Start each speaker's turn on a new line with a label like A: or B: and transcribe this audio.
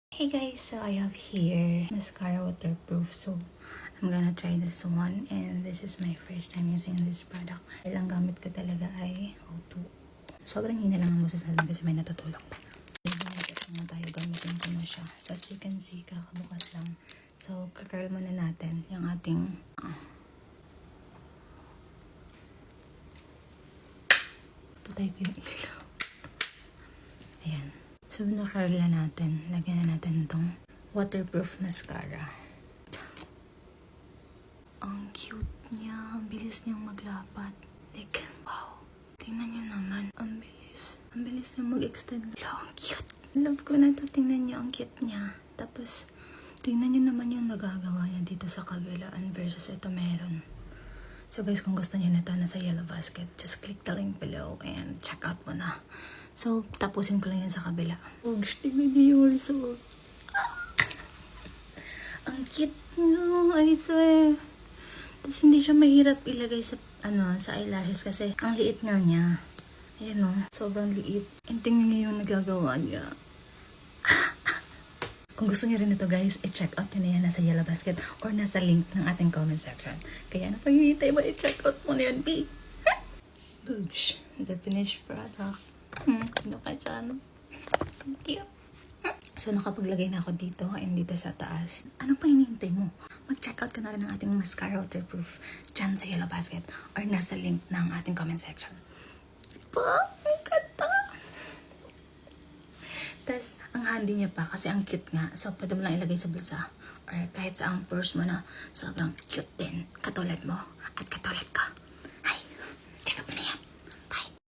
A: Hey guys, so I have here mascara waterproof. So I'm gonna try this one and this is my first time using this product. Ilang gamit ko talaga ay O2. Sobrang hina lang ang boses natin kasi may natutulog pa. Tayo gamitin ko na siya. So as you can see, kakabukas lang. So curl muna natin yung ating patay ko yung ilaw. Ayan. So, na-curl na natin. Lagyan na natin itong waterproof mascara. Ang cute niya. Ang bilis niyang maglapat. Like, wow. Tingnan niyo naman. Ang bilis. Ang bilis niyang mag-extend. Ang cute. Love ko na ito. Tingnan niyo. Ang cute niya. Tapos, tingnan niyo naman yung nagagawa niya dito sa kabilaan versus ito meron. So guys, kung gusto niyo nito, nasa yellow basket, just click the link below and check out mo na. So, tapusin ko lang yan sa kabila. Oh, tingnan niyo yung result. Ang cute niyo, I swear. Tapos hindi siya mahirap ilagay sa, sa eyelashes kasi ang liit nga niya. Ayan o, sobrang liit. And tingnan niyo yung nagagawa niya. Kung gusto niyo rin ito guys, i-check out nyo na yan nasa yellow basket or nasa link ng ating comment section. Kaya na pag-hihintay mo, i-check out mo na yan, B. Boosh, the finished product. Ano ka dyan? Thank you. So, nakapaglagay na ako dito and dito sa taas. Ano pa hinihintay mo? Mag-check out ka na rin ng ating mascara waterproof dyan sa yellow basket or nasa link ng ating comment section. Diba? Ang ganda! Tapos, ang handy niya pa kasi ang cute nga. So, pwede mo lang ilagay sa bulsa or kahit sa ang purse mo na sobrang cute din. Katulad mo at katulad ka.